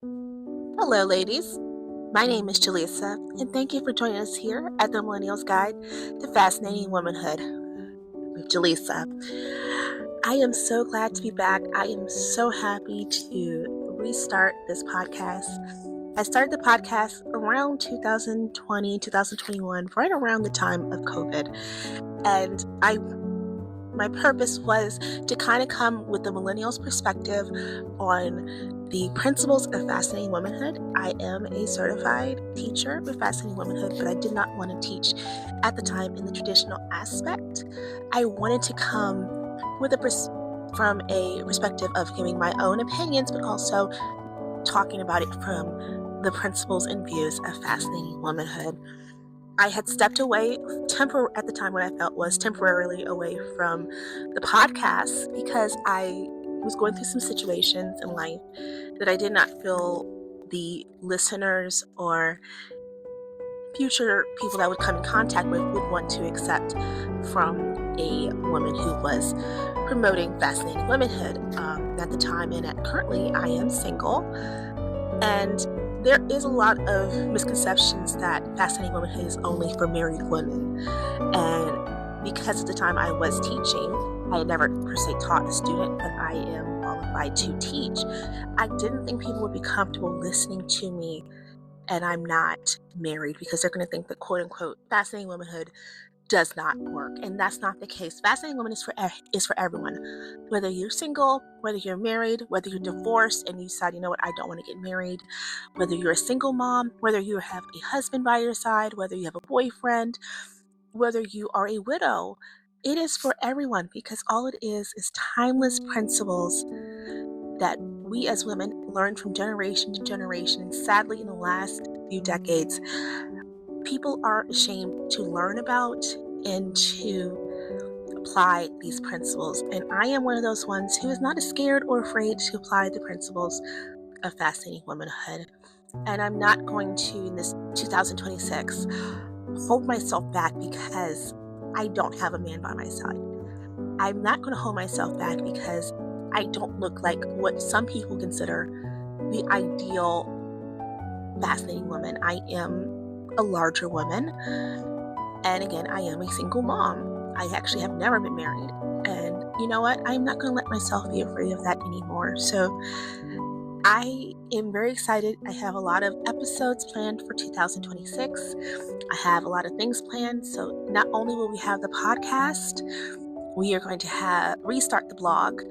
Hello, ladies. My name is Jaleesa, and thank you for joining us here at the Millennials Guide to Fascinating Womanhood with Jaleesa. I am so glad to be back. I am so happy to restart this podcast. I started the podcast around 2020, 2021, right around the time of COVID. And my purpose was to kind of come with the millennials perspective on the principles of fascinating womanhood. I am a certified teacher with fascinating womanhood, but I did not want to teach at the time in the traditional aspect. I wanted to come with from a perspective of giving my own opinions, but also talking about it from the principles and views of fascinating womanhood. I had stepped away at the time, what I felt was temporarily away from the podcast because I was going through some situations in life that I did not feel the listeners or future people that would come in contact with would want to accept from a woman who was promoting fascinating womanhood. At the time and currently, I am single, and there is a lot of misconceptions that fascinating womanhood is only for married women. And because at the time I was teaching, I had never per se taught a student, but I am qualified to teach. I didn't think people would be comfortable listening to me, and I'm not married, because they're going to think that quote unquote fascinating womanhood does not work, and that's not the case. Fascinating woman is for everyone, whether you're single, whether you're married, whether you're divorced and you decide, you know what, I don't want to get married, whether you're a single mom, whether you have a husband by your side, whether you have a boyfriend, whether you are a widow. It is for everyone, because all it is timeless principles that we as women learn from generation to generation. And sadly, in the last few decades, people are ashamed to learn about and to apply these principles. And I am one of those ones who is not scared or afraid to apply the principles of fascinating womanhood. And I'm not going to, in this 2026, hold myself back because I don't have a man by my side. I'm not going to hold myself back because I don't look like what some people consider the ideal fascinating woman. I am a larger woman, and again, I am a single mom. I actually have never been married, and you know what? I'm not going to let myself be afraid of that anymore. So I am very excited. I have a lot of episodes planned for 2026. I have a lot of things planned. So not only will we have the podcast, we are going to restart the blog.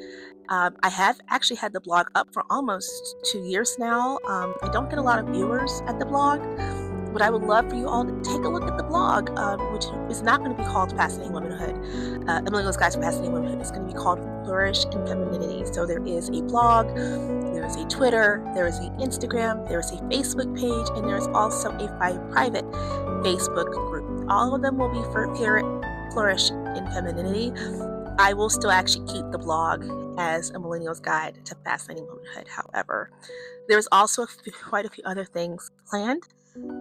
I have actually had the blog up for almost 2 years now. I don't get a lot of viewers at the blog, but I would love for you all to take a look at the blog, which is not going to be called Fascinating Womanhood. The Millennials Guide to Fascinating Womanhood is going to be called Flourish in Femininity. So there is a blog, there is a Twitter, there is an Instagram, there is a Facebook page, and there is also a private Facebook group. All of them will be for Flourish in Femininity. I will still actually keep the blog as a Millennials Guide to Fascinating Womanhood. However, there's also quite a few other things planned.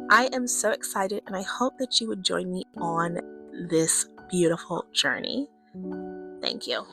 I am so excited, and I hope that you would join me on this beautiful journey. Thank you.